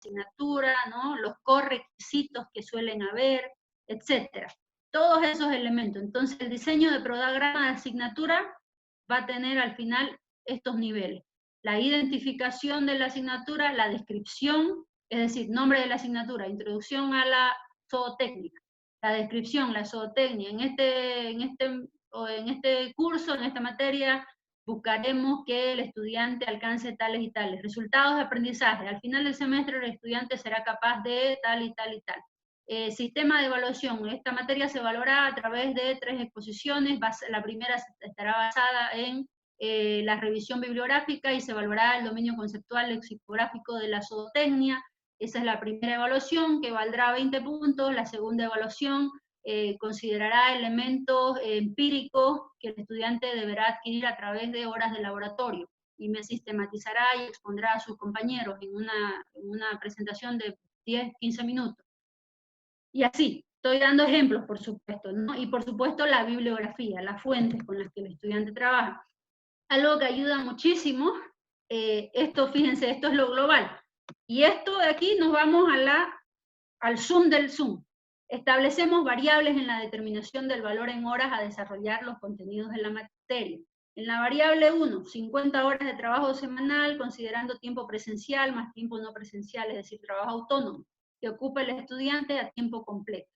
asignatura, ¿no? Los correquisitos que suelen haber, etcétera. Todos esos elementos. Entonces, el diseño de programa de asignatura va a tener al final estos niveles. La identificación de la asignatura, la descripción, es decir, nombre de la asignatura, introducción a la zootécnica, la descripción, la zootecnia. En este curso, en esta materia, buscaremos que el estudiante alcance tales y tales. Resultados de aprendizaje. Al final del semestre el estudiante será capaz de tal y tal y tal. Sistema de evaluación. Esta materia se evaluará a través de 3 exposiciones. La primera estará basada en la revisión bibliográfica y se evaluará el dominio conceptual lexicográfico de la zootecnia. Esa es la primera evaluación, que valdrá 20 puntos. La segunda evaluación considerará elementos empíricos que el estudiante deberá adquirir a través de horas de laboratorio y me sistematizará y expondrá a sus compañeros en una presentación de 10-15 minutos. Y así, estoy dando ejemplos, por supuesto, ¿no? Y por supuesto la bibliografía, las fuentes con las que el estudiante trabaja. Algo que ayuda muchísimo, esto, fíjense, esto es lo global. Y esto de aquí nos vamos al zoom del zoom. Establecemos variables en la determinación del valor en horas a desarrollar los contenidos de la materia. En la variable 1, 50 horas de trabajo semanal, considerando tiempo presencial más tiempo no presencial, es decir, trabajo autónomo, que ocupa el estudiante a tiempo completo.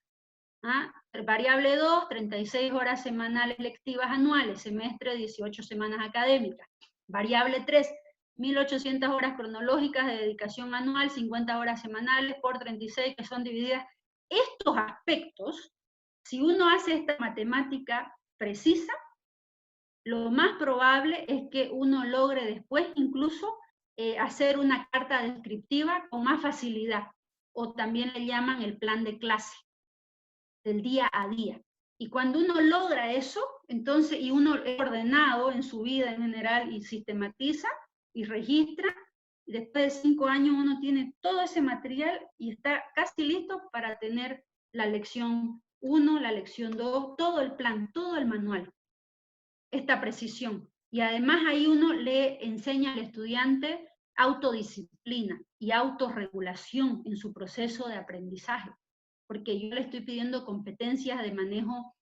Variable 2, 36 horas semanales lectivas anuales, semestre 18 semanas académicas. Variable 3, 1800 horas cronológicas de dedicación anual, 50 horas semanales por 36 que son divididas. Estos aspectos, si uno hace esta matemática precisa, lo más probable es que uno logre después incluso hacer una carta descriptiva con más facilidad, o también le llaman el plan de clase, del día a día. Y cuando uno logra eso, entonces, y uno es ordenado en su vida en general y sistematiza y registra, después de 5 años uno tiene todo ese material y está casi listo para tener la lección 1, la lección 2, todo el plan, todo el manual, esta precisión. Y además ahí uno le enseña al estudiante autodisciplina y autorregulación en su proceso de aprendizaje, porque yo le estoy pidiendo competencias de manejo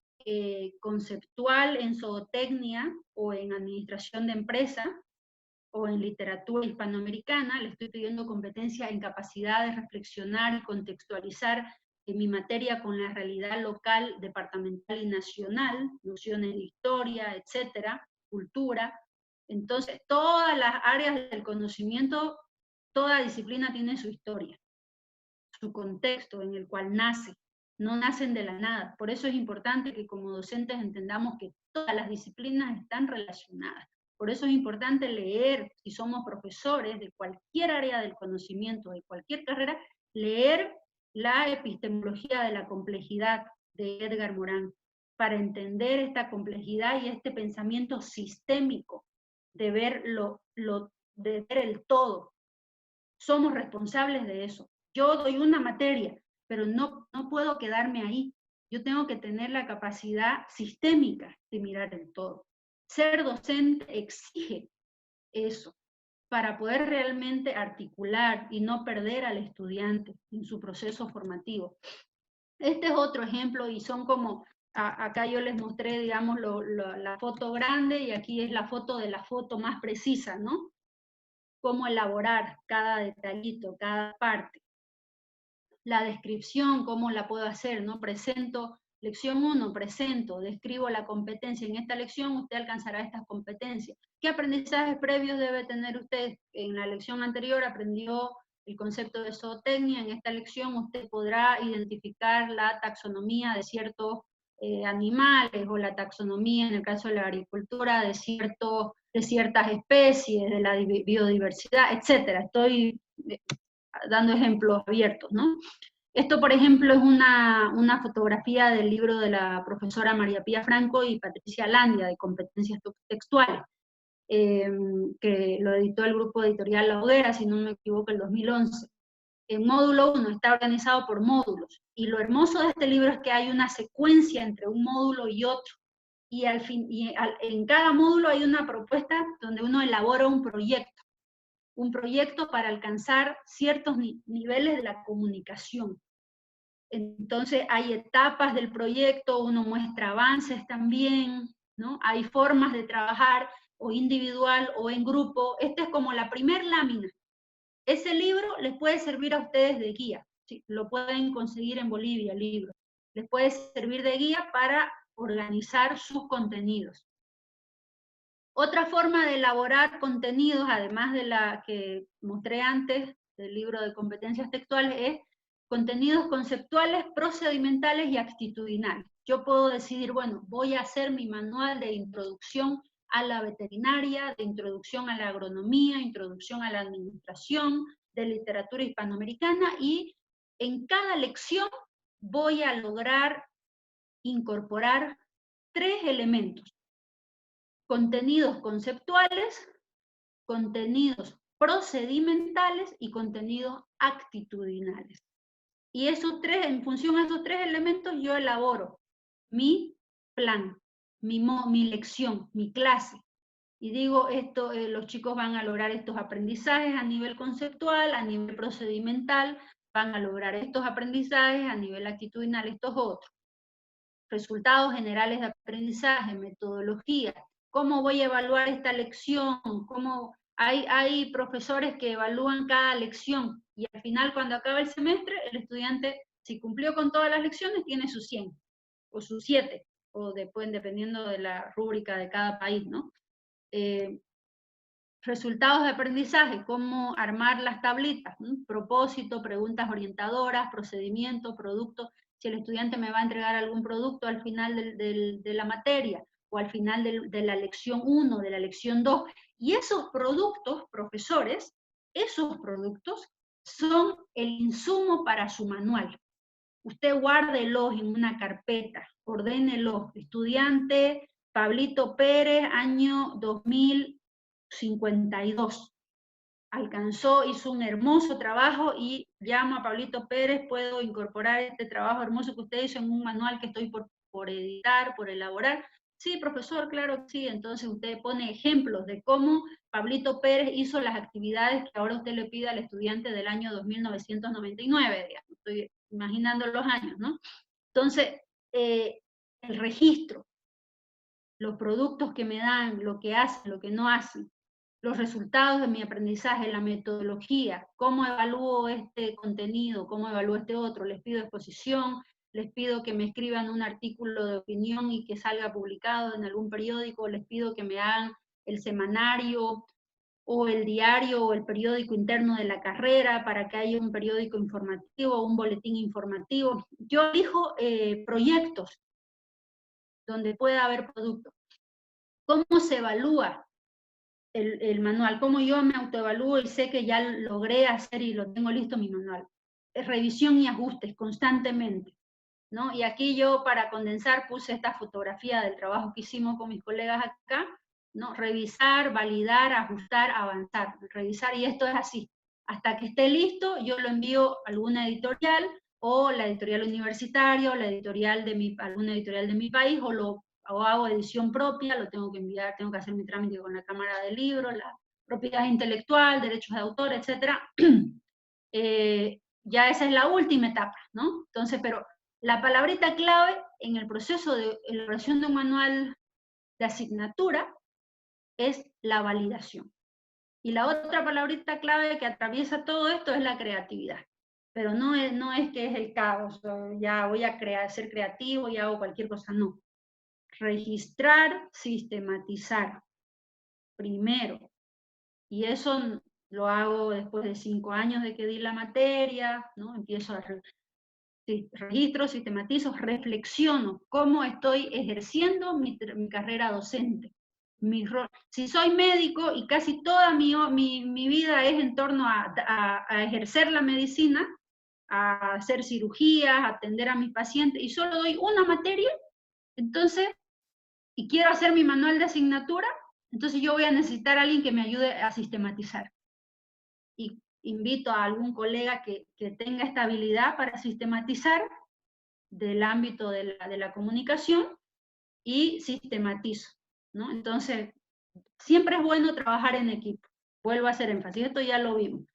conceptual en zootecnia o en administración de empresa o en literatura hispanoamericana, le estoy pidiendo competencia en capacidad de reflexionar y contextualizar en mi materia con la realidad local, departamental y nacional, nociones de historia, etcétera, cultura. Entonces, todas las áreas del conocimiento, toda disciplina tiene su historia, su contexto en el cual nace, no nacen de la nada. Por eso es importante que como docentes entendamos que todas las disciplinas están relacionadas. Por eso es importante leer, si somos profesores de cualquier área del conocimiento, de cualquier carrera, leer la epistemología de la complejidad de Edgar Morin, para entender esta complejidad y este pensamiento sistémico de ver, de ver el todo. Somos responsables de eso. Yo doy una materia, pero no puedo quedarme ahí. Yo tengo que tener la capacidad sistémica de mirar el todo. Ser docente exige eso, para poder realmente articular y no perder al estudiante en su proceso formativo. Este es otro ejemplo y son como, acá yo les mostré, digamos, la foto grande y aquí es la foto de la foto más precisa, ¿no? Cómo elaborar cada detallito, cada parte. La descripción, cómo la puedo hacer, ¿no? Presento, lección 1, presento, describo la competencia. En esta lección usted alcanzará estas competencias. ¿Qué aprendizajes previos debe tener usted? En la lección anterior aprendió el concepto de zootecnia. En esta lección usted podrá identificar la taxonomía de ciertos animales o la taxonomía, en el caso de la agricultura, de ciertas especies, de la biodiversidad, etcétera. Estoy dando ejemplos abiertos, ¿no? Esto, por ejemplo, es una fotografía del libro de la profesora María Pía Franco y Patricia Landia, de competencias textuales, que lo editó el grupo editorial La Hoguera, si no me equivoco, el 2011. El módulo 1 está organizado por módulos, y lo hermoso de este libro es que hay una secuencia entre un módulo y otro, y en cada módulo hay una propuesta donde uno elabora un proyecto. un proyecto para alcanzar ciertos niveles de la comunicación. Entonces hay etapas del proyecto, uno muestra avances también, ¿no? Hay formas de trabajar o individual o en grupo. Esta es como la primer lámina. Ese libro les puede servir a ustedes de guía, ¿sí? Lo pueden conseguir en Bolivia, el libro. Les puede servir de guía para organizar sus contenidos. Otra forma de elaborar contenidos, además de la que mostré antes, del libro de competencias textuales, es contenidos conceptuales, procedimentales y actitudinales. Yo puedo decidir, bueno, voy a hacer mi manual de introducción a la veterinaria, de introducción a la agronomía, introducción a la administración, de literatura hispanoamericana, y en cada lección voy a lograr incorporar 3 elementos: contenidos conceptuales, contenidos procedimentales y contenidos actitudinales. Y esos 3, en función a esos 3 elementos, yo elaboro mi plan, mi lección, mi clase. Y digo, esto, los chicos van a lograr estos aprendizajes a nivel conceptual, a nivel procedimental, van a lograr estos aprendizajes a nivel actitudinal, estos otros. Resultados generales de aprendizaje, metodología, cómo voy a evaluar esta lección, cómo hay profesores que evalúan cada lección y al final, cuando acaba el semestre, el estudiante, si cumplió con todas las lecciones, tiene sus 100 o sus 7, o después dependiendo de la rúbrica de cada país, ¿no? Resultados de aprendizaje, cómo armar las tablitas, ¿no? Propósito, preguntas orientadoras, procedimiento, producto, si el estudiante me va a entregar algún producto al final de la materia, o al final de la lección 1, de la lección 2, y esos productos, profesores, esos productos son el insumo para su manual. Usted guárdelos en una carpeta, ordénelos. Estudiante Pablito Pérez, año 2052. Alcanzó, hizo un hermoso trabajo y llamo a Pablito Pérez, puedo incorporar este trabajo hermoso que usted hizo en un manual que estoy por editar, por elaborar. Sí, profesor, claro que sí. Entonces usted pone ejemplos de cómo Pablito Pérez hizo las actividades que ahora usted le pide al estudiante del año 2999, digamos. Estoy imaginando los años, ¿no? Entonces, el registro, los productos que me dan, lo que hacen, lo que no hacen, los resultados de mi aprendizaje, la metodología, cómo evalúo este contenido, cómo evalúo este otro, les pido exposición, les pido que me escriban un artículo de opinión y que salga publicado en algún periódico, les pido que me hagan el semanario o el diario o el periódico interno de la carrera para que haya un periódico informativo, un boletín informativo. Yo elijo proyectos donde pueda haber productos. ¿Cómo se evalúa el manual? ¿Cómo yo me autoevalúo y sé que ya logré hacer y lo tengo listo mi manual? Es revisión y ajustes constantemente, ¿no? Y aquí yo, para condensar, puse esta fotografía del trabajo que hicimos con mis colegas acá, ¿no? Revisar, validar, ajustar, avanzar, revisar, y esto es así. Hasta que esté listo, yo lo envío a alguna editorial, o la editorial universitaria, o la editorial de alguna editorial de mi país, o hago edición propia, lo tengo que enviar, tengo que hacer mi trámite con la Cámara de Libros, la propiedad intelectual, derechos de autor, etc. Ya esa es la última etapa, ¿no? Entonces, pero la palabrita clave en el proceso de elaboración de un manual de asignatura es la validación. Y la otra palabrita clave que atraviesa todo esto es la creatividad. Pero no es que es el caos, ya voy a ser creativo y hago cualquier cosa, no. Registrar, sistematizar, primero. Y eso lo hago después de 5 años de que di la materia, ¿no? Empiezo a registro, sistematizo, reflexiono cómo estoy ejerciendo mi carrera docente. Si soy médico y casi toda mi vida es en torno a ejercer la medicina, a hacer cirugías, a atender a mis pacientes, y solo doy una materia, entonces, y quiero hacer mi manual de asignatura, entonces yo voy a necesitar a alguien que me ayude a sistematizar. Y invito a algún colega que tenga esta habilidad para sistematizar del ámbito de la comunicación, y sistematizo, ¿no? Entonces, siempre es bueno trabajar en equipo. vuelvo a hacer énfasis, esto ya lo vimos.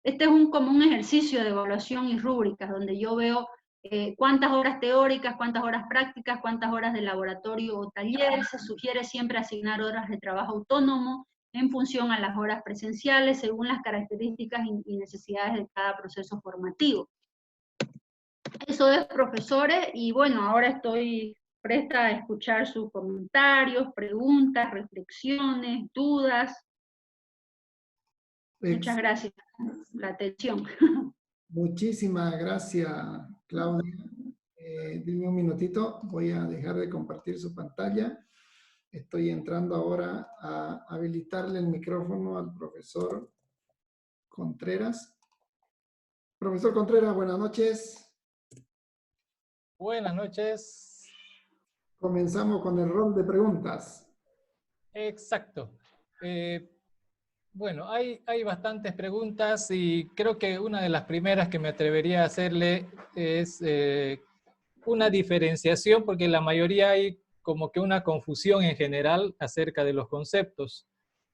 Este es como un ejercicio de evaluación y rúbricas, donde yo veo cuántas horas teóricas, cuántas horas prácticas, cuántas horas de laboratorio o taller. Se sugiere siempre asignar horas de trabajo autónomo en función a las horas presenciales, según las características y necesidades de cada proceso formativo. Eso es, profesores, y bueno, ahora estoy presta a escuchar sus comentarios, preguntas, reflexiones, dudas. Muchas gracias por la atención. Muchísimas gracias, Claudia. Dime un minutito, voy a dejar de compartir su pantalla. Estoy entrando ahora a habilitarle el micrófono al profesor Contreras. Profesor Contreras, buenas noches. Buenas noches. Comenzamos con el rol de preguntas. Exacto. Bueno, hay bastantes preguntas y creo que una de las primeras que me atrevería a hacerle es una diferenciación, porque la mayoría hay como que una confusión en general acerca de los conceptos.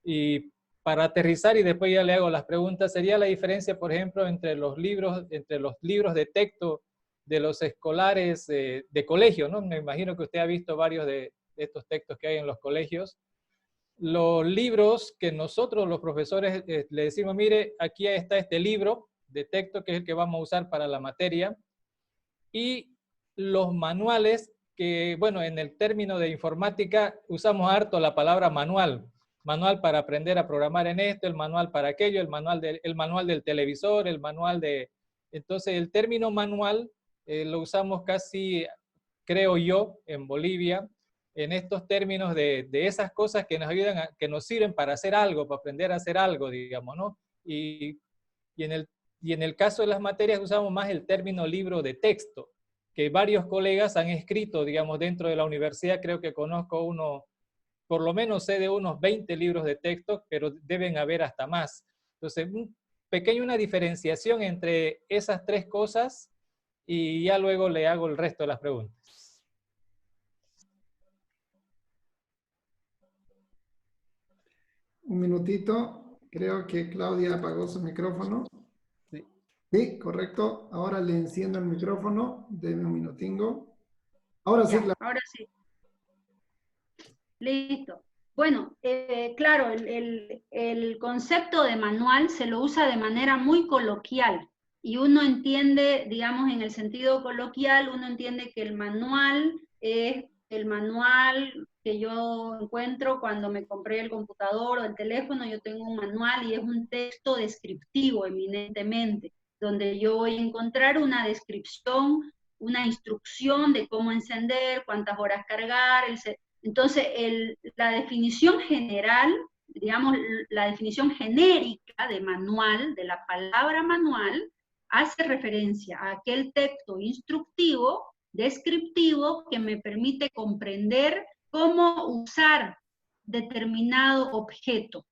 Y para aterrizar y después ya le hago las preguntas, sería la diferencia, por ejemplo, entre los libros de texto de los escolares de colegio, ¿no? Me imagino que usted ha visto varios de estos textos que hay en los colegios. Los libros que nosotros los profesores le decimos, mire, aquí está este libro de texto que es el que vamos a usar para la materia, y los manuales que, bueno, en el término de informática usamos harto la palabra manual. Manual para aprender a programar en esto, el manual para aquello, el manual del televisor, el manual de... Entonces, el término manual lo usamos casi, creo yo, en Bolivia, en estos términos de esas cosas que nos ayudan, que nos sirven para hacer algo, para aprender a hacer algo, digamos, ¿no? Y en el caso de las materias usamos más el término libro de texto, que varios colegas han escrito, digamos, dentro de la universidad. Creo que conozco uno, por lo menos sé de unos 20 libros de texto, pero deben haber hasta más. Entonces, una diferenciación entre esas tres cosas y ya luego le hago el resto de las preguntas. Un minutito, creo que Claudia apagó su micrófono. Sí. Sí, correcto. Ahora le enciendo el micrófono. Deme un minutingo. Ahora sí, Claudia. Ahora sí. Listo. Bueno, claro, el concepto de manual se lo usa de manera muy coloquial y uno entiende, digamos, en el sentido coloquial, uno entiende que el manual es el manual que yo encuentro cuando me compré el computador o el teléfono. Yo tengo un manual y es un texto descriptivo eminentemente, donde yo voy a encontrar una descripción, una instrucción de cómo encender, cuántas horas cargar, entonces, la definición general, digamos, la definición genérica de manual, de la palabra manual, hace referencia a aquel texto instructivo, descriptivo, que me permite comprender cómo usar determinado objeto,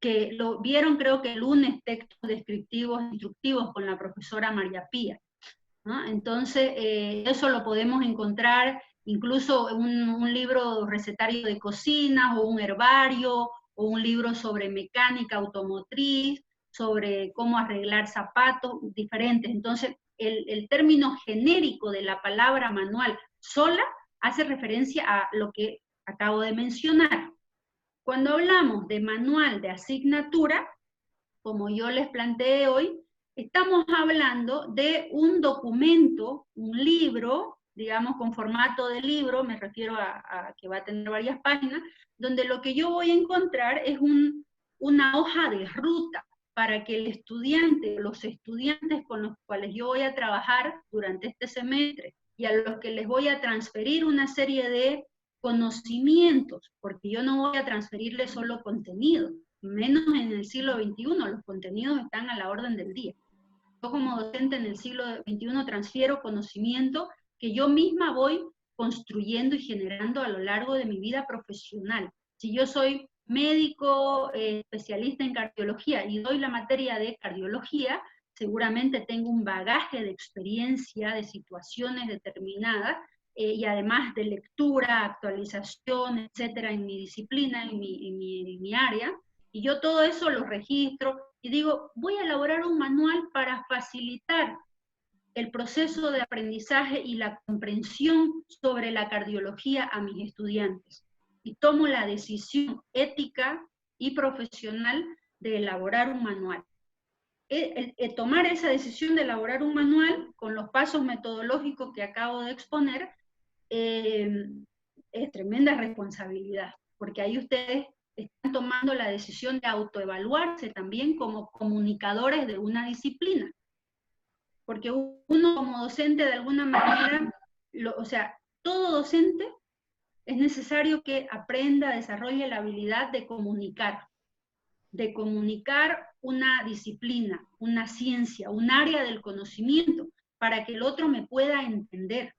que lo vieron creo que el lunes, textos descriptivos, instructivos con la profesora María Pía, ¿no? Entonces, eso lo podemos encontrar incluso un libro recetario de cocina, o un herbario, o un libro sobre mecánica automotriz, sobre cómo arreglar zapatos, diferentes. Entonces, el término genérico de la palabra manual sola hace referencia a lo que acabo de mencionar. Cuando hablamos de manual de asignatura, como yo les planteé hoy, estamos hablando de un documento, un libro, digamos con formato de libro, me refiero a que va a tener varias páginas, donde lo que yo voy a encontrar es una hoja de ruta para que el estudiante, los estudiantes con los cuales yo voy a trabajar durante este semestre y a los que les voy a transferir una serie de conocimientos, porque yo no voy a transferirles solo contenido, menos en el siglo XXI, los contenidos están a la orden del día. Yo como docente en el siglo XXI transfiero conocimiento que yo misma voy construyendo y generando a lo largo de mi vida profesional. Si yo soy médico, especialista en cardiología y doy la materia de cardiología, seguramente tengo un bagaje de experiencia, de situaciones determinadas, y además de lectura, actualización, etcétera, en mi disciplina, en mi área, Y yo todo eso lo registro y digo, voy a elaborar un manual para facilitar el proceso de aprendizaje y la comprensión sobre la cardiología a mis estudiantes. Y tomo la decisión ética y profesional de elaborar un manual. Tomar esa decisión de elaborar un manual con los pasos metodológicos que acabo de exponer es tremenda responsabilidad, porque ahí ustedes están tomando la decisión de autoevaluarse también como comunicadores de una disciplina. Porque uno como docente de alguna manera, o sea, todo docente es necesario que aprenda, desarrolle la habilidad de comunicar una disciplina, una ciencia, un área del conocimiento, para que el otro me pueda entender.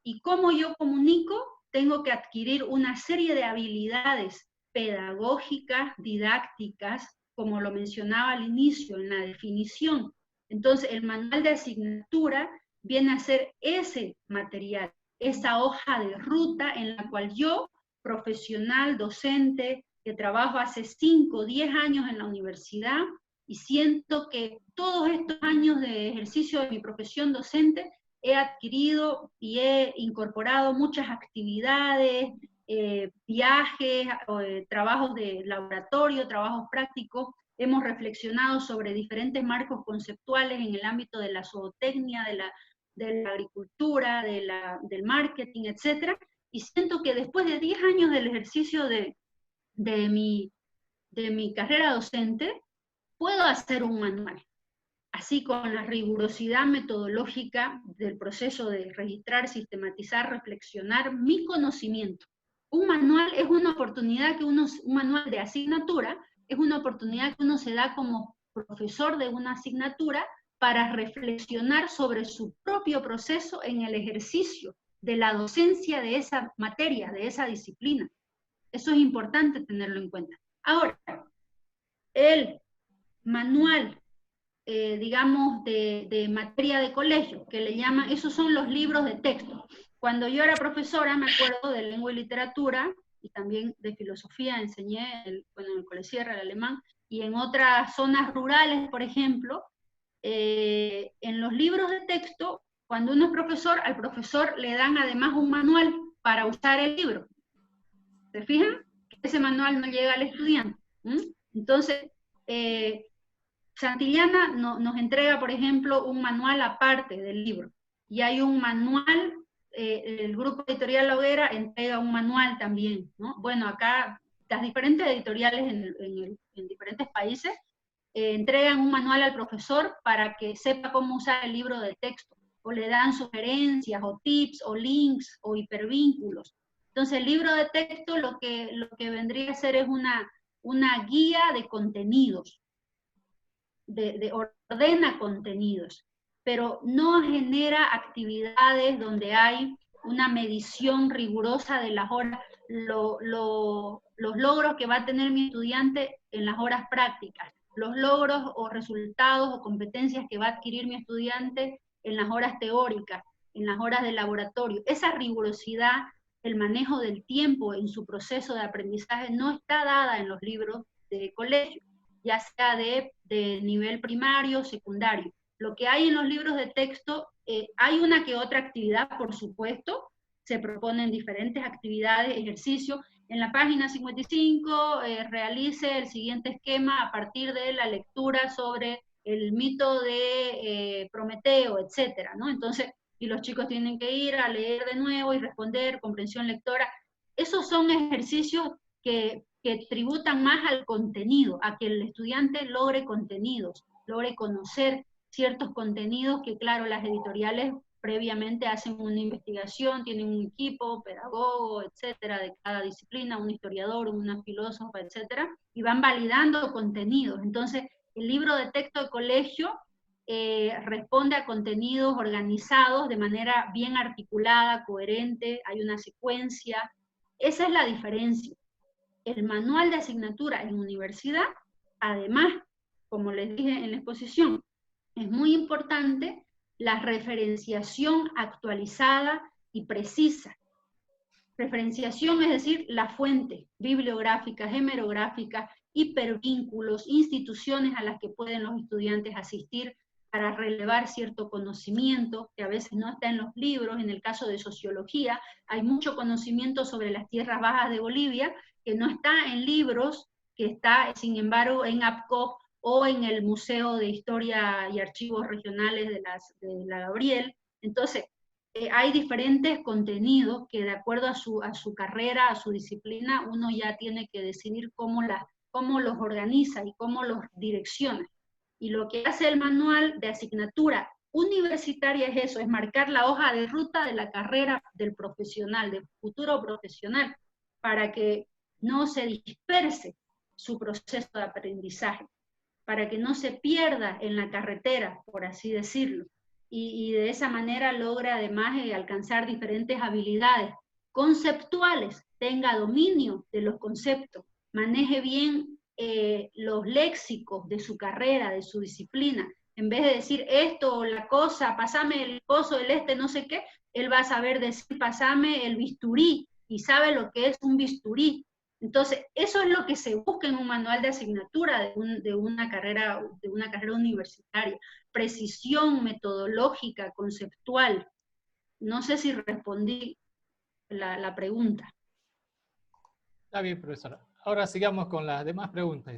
Y cómo yo comunico, tengo que adquirir una serie de habilidades pedagógicas, didácticas, como lo mencionaba al inicio en la definición. Entonces, el manual de asignatura viene a ser ese material, esa hoja de ruta en la cual yo, profesional, docente, que trabajo hace 5 o 10 años en la universidad, y siento que todos estos años de ejercicio de mi profesión docente he adquirido y he incorporado muchas actividades, viajes, trabajos de laboratorio, trabajos prácticos. Hemos reflexionado sobre diferentes marcos conceptuales en el ámbito de la zootecnia, de la agricultura, del marketing, etc. Y siento que después de 10 años del ejercicio de mi carrera docente, puedo hacer un manual. Así, con la rigurosidad metodológica del proceso de registrar, sistematizar, reflexionar mi conocimiento. Un manual es una oportunidad que un manual de asignatura es una oportunidad que uno se da como profesor de una asignatura para reflexionar sobre su propio proceso en el ejercicio de la docencia de esa materia, de esa disciplina. Eso es importante tenerlo en cuenta. Ahora, el manual, digamos, de materia de colegio, que le llaman, esos son los libros de texto. Cuando yo era profesora, me acuerdo de lengua y literatura, y también de filosofía, enseñé en el Colegio Sierra, el alemán, y en otras zonas rurales, por ejemplo, en los libros de texto, cuando uno es profesor, al profesor le dan además un manual para usar el libro. ¿Se fijan? Ese manual no llega al estudiante. Entonces, Santillana nos entrega, por ejemplo, un manual aparte del libro. Y hay un manual, el grupo editorial La Hoguera entrega un manual también, ¿no? Bueno, acá las diferentes editoriales en diferentes países entregan un manual al profesor para que sepa cómo usar el libro de texto, o le dan sugerencias, o tips, o links, o hipervínculos. Entonces, el libro de texto lo que vendría a ser es una guía de contenidos, ordena contenidos, pero no genera actividades donde hay una medición rigurosa de las horas, los logros que va a tener mi estudiante en las horas prácticas, los logros o resultados o competencias que va a adquirir mi estudiante en las horas teóricas, en las horas de laboratorio. Esa rigurosidad, el manejo del tiempo en su proceso de aprendizaje no está dada en los libros de colegio, ya sea de nivel primario o secundario. Lo que hay en los libros de texto, hay una que otra actividad, por supuesto, se proponen diferentes actividades, ejercicios. En la página 55 realice el siguiente esquema a partir de la lectura sobre el mito de Prometeo, etcétera, ¿no? Entonces, y los chicos tienen que ir a leer de nuevo y responder, comprensión lectora. Esos son ejercicios que tributan más al contenido, a que el estudiante logre contenidos, logre conocer ciertos contenidos que, claro, las editoriales previamente hacen una investigación, tienen un equipo, pedagogo, etcétera, de cada disciplina, un historiador, una filósofa, etcétera, y van validando contenidos. Entonces, el libro de texto de colegio responde a contenidos organizados de manera bien articulada, coherente, hay una secuencia. Esa es la diferencia. El manual de asignatura en universidad, además, como les dije en la exposición, es muy importante la referenciación actualizada y precisa. Referenciación es decir, la fuente bibliográfica, hemerográfica, hipervínculos, instituciones a las que pueden los estudiantes asistir para relevar cierto conocimiento que a veces no está en los libros. En el caso de sociología, hay mucho conocimiento sobre las tierras bajas de Bolivia que no está en libros, que está, sin embargo, en APCOP o en el Museo de Historia y Archivos Regionales de la Gabriel. Entonces, hay diferentes contenidos que de acuerdo a su carrera, a su disciplina, uno ya tiene que decidir cómo los organiza y cómo los direcciona. Y lo que hace el manual de asignatura universitaria es eso, es marcar la hoja de ruta de la carrera del profesional, del futuro profesional, para que no se disperse su proceso de aprendizaje, para que no se pierda en la carretera, por así decirlo, y de esa manera logra además alcanzar diferentes habilidades conceptuales, tenga dominio de los conceptos, maneje bien los léxicos de su carrera, de su disciplina. En vez de decir esto o la cosa, pasame el coso, el no sé qué, él va a saber decir pasame el bisturí, y sabe lo que es un bisturí. Entonces, eso es lo que se busca en un manual de asignatura de una carrera universitaria. Precisión metodológica, conceptual. No sé si respondí la pregunta. Está bien, profesora. Ahora sigamos con las demás preguntas.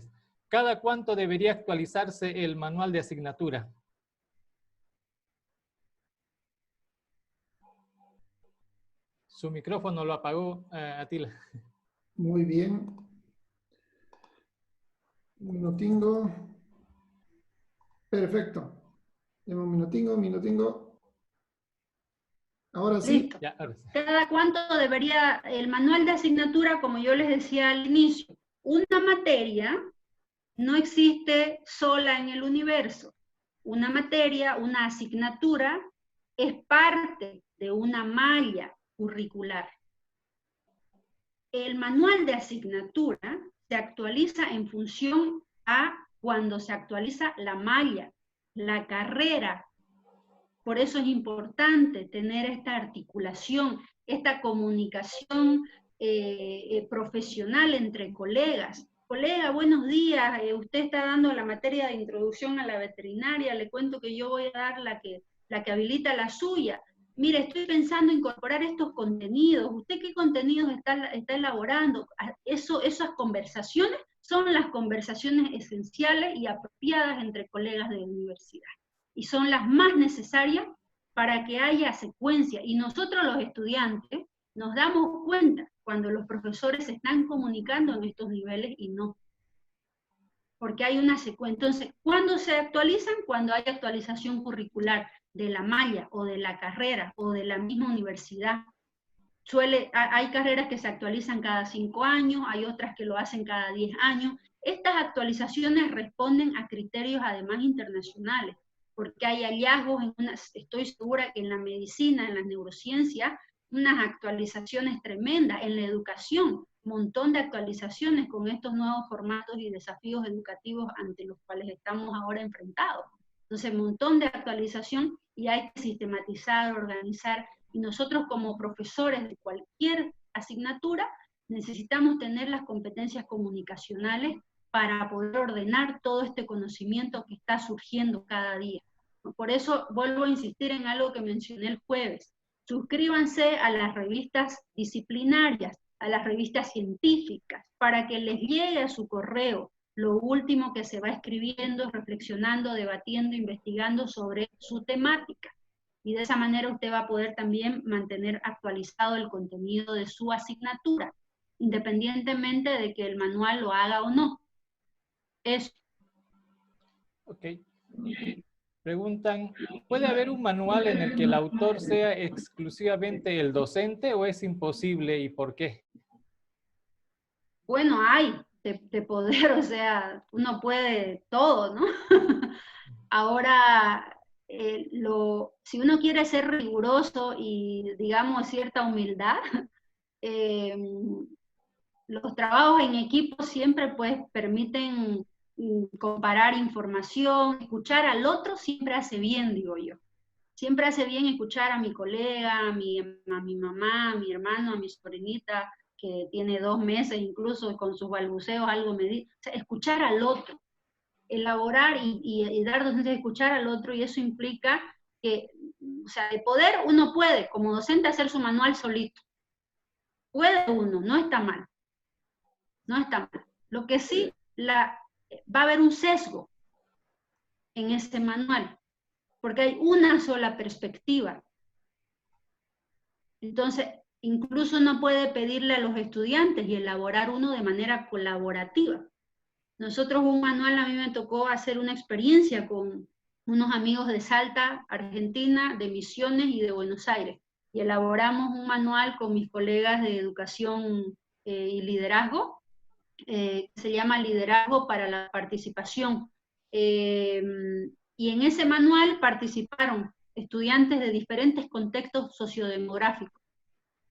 ¿Cada cuánto debería actualizarse el manual de asignatura? Su micrófono lo apagó, Atila. Muy bien. Un minutingo. Perfecto. Deme un minutingo. Ahora sí. Listo. Ya, ahora sí. ¿Cada cuánto debería el manual de asignatura, como yo les decía al inicio? Una materia no existe sola en el universo. Una materia, una asignatura, es parte de una malla curricular. El manual de asignatura se actualiza en función a cuando se actualiza la malla, la carrera. Por eso es importante tener esta articulación, esta comunicación profesional entre colegas. Colega, buenos días, usted está dando la materia de introducción a la veterinaria, le cuento que yo voy a dar la que habilita la suya. Mire, estoy pensando en incorporar estos contenidos, ¿usted qué contenidos está elaborando? Esas conversaciones son las conversaciones esenciales y apropiadas entre colegas de universidad. Y son las más necesarias para que haya secuencia. Y nosotros los estudiantes nos damos cuenta cuando los profesores se están comunicando en estos niveles y no. Porque hay una secuencia. Entonces, ¿cuándo se actualizan? Cuando hay actualización curricular de la malla o de la carrera o de la misma universidad. Hay carreras que se actualizan cada 5 años, hay otras que lo hacen cada 10 años. Estas actualizaciones responden a criterios además internacionales, porque hay hallazgos, estoy segura que en la medicina, en las neurociencias, unas actualizaciones tremendas, en la educación, un montón de actualizaciones con estos nuevos formatos y desafíos educativos ante los cuales estamos ahora enfrentados. Entonces, un montón de actualización y hay que sistematizar, organizar, y nosotros como profesores de cualquier asignatura necesitamos tener las competencias comunicacionales para poder ordenar todo este conocimiento que está surgiendo cada día. Por eso vuelvo a insistir en algo que mencioné el jueves. Suscríbanse a las revistas disciplinarias, a las revistas científicas, para que les llegue a su correo lo último que se va escribiendo, reflexionando, debatiendo, investigando sobre su temática. Y de esa manera usted va a poder también mantener actualizado el contenido de su asignatura, independientemente de que el manual lo haga o no. Eso. Ok. Preguntan, ¿puede haber un manual en el que el autor sea exclusivamente el docente o es imposible y por qué? Bueno, hay de poder, o sea, uno puede todo, ¿no? Ahora, si uno quiere ser riguroso y, digamos, cierta humildad, los trabajos en equipo siempre pues permiten comparar información, escuchar al otro siempre hace bien, digo yo. Siempre hace bien escuchar a mi colega, a mi mamá, a mi hermano, a mi sobrinita, que tiene 2 meses, incluso con sus balbuceos algo me dice, o sea, escuchar al otro, elaborar y dar docencia, escuchar al otro, y eso implica que, o sea, de poder uno puede, como docente, hacer su manual solito. Puede uno, no está mal. No está mal. Lo que sí, va a haber un sesgo en ese manual, porque hay una sola perspectiva. Entonces, incluso uno puede pedirle a los estudiantes y elaborar uno de manera colaborativa. Nosotros un manual, a mí me tocó hacer una experiencia con unos amigos de Salta, Argentina, de Misiones y de Buenos Aires. Y elaboramos un manual con mis colegas de educación y liderazgo, que se llama Liderazgo para la Participación. Y en ese manual participaron estudiantes de diferentes contextos sociodemográficos.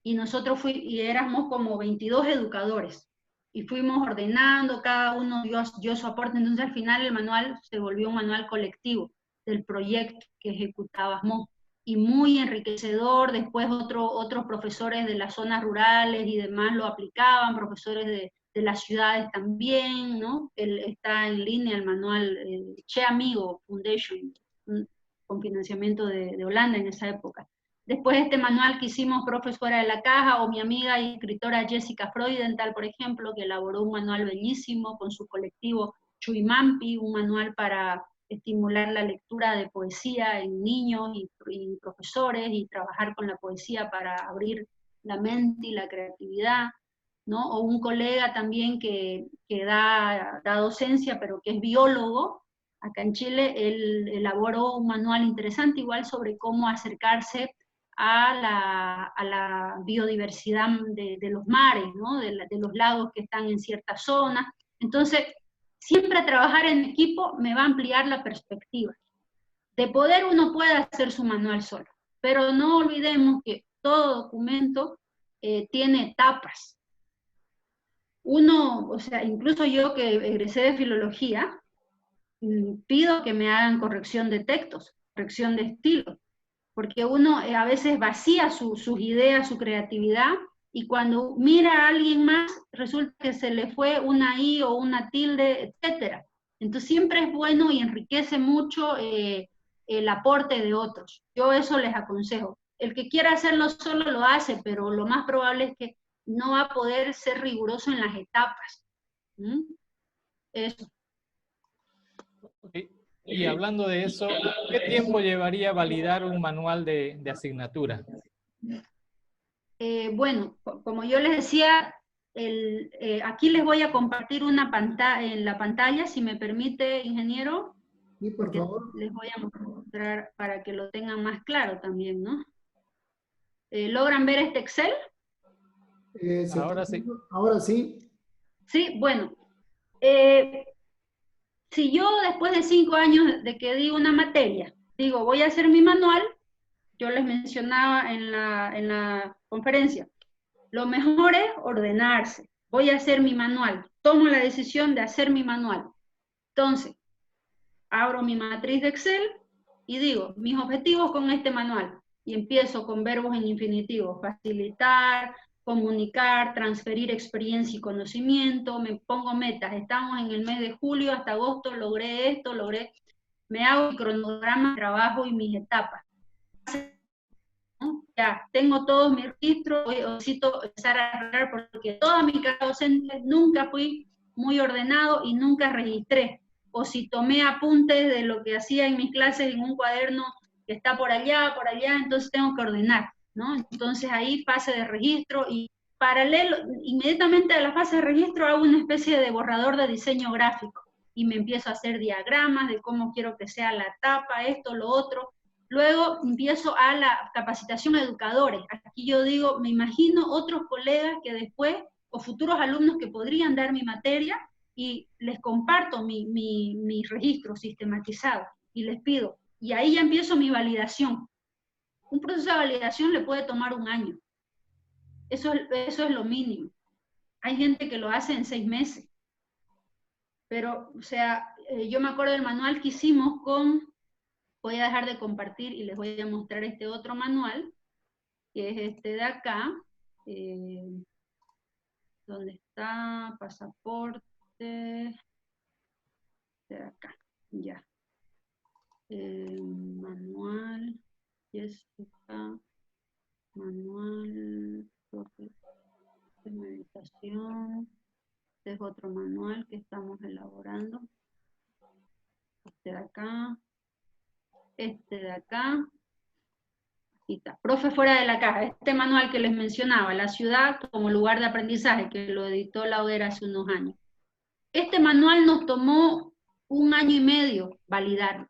Y nosotros éramos como 22 educadores. Y fuimos ordenando, cada uno dio su aporte. Entonces al final el manual se volvió un manual colectivo del proyecto que ejecutábamos. Y muy enriquecedor. Después otros profesores de las zonas rurales y demás lo aplicaban, profesores de las ciudades también, ¿no? Está en línea el manual Che Amigo Foundation, con financiamiento de Holanda en esa época. Después este manual que hicimos Profes Fuera de la Caja, o mi amiga y escritora Jessica Freudenthal, por ejemplo, que elaboró un manual bellísimo con su colectivo Chuimampi, un manual para estimular la lectura de poesía en niños y profesores, y trabajar con la poesía para abrir la mente y la creatividad, ¿no? O un colega también que da docencia, pero que es biólogo, acá en Chile. Él elaboró un manual interesante igual sobre cómo acercarse a la biodiversidad de los mares, ¿no? de los lagos que están en ciertas zonas. Entonces, siempre trabajar en equipo me va a ampliar la perspectiva. De poder uno puede hacer su manual solo, pero no olvidemos que todo documento tiene etapas. Uno, o sea, incluso yo que egresé de filología, pido que me hagan corrección de textos, corrección de estilo, porque uno a veces vacía sus ideas, su creatividad, y cuando mira a alguien más, resulta que se le fue una i o una tilde, etc. Entonces siempre es bueno y enriquece mucho el aporte de otros. Yo eso les aconsejo. El que quiera hacerlo solo lo hace, pero lo más probable es que no va a poder ser riguroso en las etapas. Eso. Y hablando de eso, ¿qué tiempo llevaría validar un manual de asignatura? Bueno, como yo les decía, aquí les voy a compartir en la pantalla, si me permite, ingeniero. Sí, por favor. Les voy a mostrar para que lo tengan más claro también, ¿no? ¿Logran ver este Excel? Ahora sí. Ahora sí. Sí, bueno. Si yo después de 5 años de que di una materia, digo, voy a hacer mi manual, yo les mencionaba en la conferencia, lo mejor es ordenarse. Voy a hacer mi manual. Tomo la decisión de hacer mi manual. Entonces, abro mi matriz de Excel y digo, mis objetivos con este manual. Y empiezo con verbos en infinitivo: facilitar, comunicar, transferir experiencia y conocimiento. Me pongo metas. Estamos en el mes de julio, hasta agosto logré esto, me hago mi cronograma de trabajo y mis etapas. Ya, tengo todos mis registros, necesito empezar a arreglar, porque toda mi carrera docente nunca fui muy ordenado y nunca registré. O si tomé apuntes de lo que hacía en mis clases en un cuaderno que está por allá, entonces tengo que ordenar, ¿no? Entonces ahí fase de registro, y paralelo, inmediatamente a la fase de registro hago una especie de borrador de diseño gráfico y me empiezo a hacer diagramas de cómo quiero que sea la etapa, esto, lo otro. Luego empiezo a la capacitación a educadores. Aquí yo digo, me imagino otros colegas que después, o futuros alumnos que podrían dar mi materia, y les comparto mi registro sistematizado y les pido. Y ahí ya empiezo mi validación. Un proceso de validación le puede tomar 1 año. Eso es lo mínimo. Hay gente que lo hace en 6 meses. Pero, o sea, yo me acuerdo del manual que hicimos voy a dejar de compartir y les voy a mostrar este otro manual, que es este de acá. ¿Dónde está? Pasaporte. De acá, ya. Manual. Jessica. Manual. De meditación. Este es otro manual que estamos elaborando. Este de acá. Este de acá. Aquí está. Profe fuera de la caja. Este manual que les mencionaba, la ciudad como lugar de aprendizaje, que lo editó la Hoguera hace unos años. Este manual nos tomó 1 año y medio validarlo.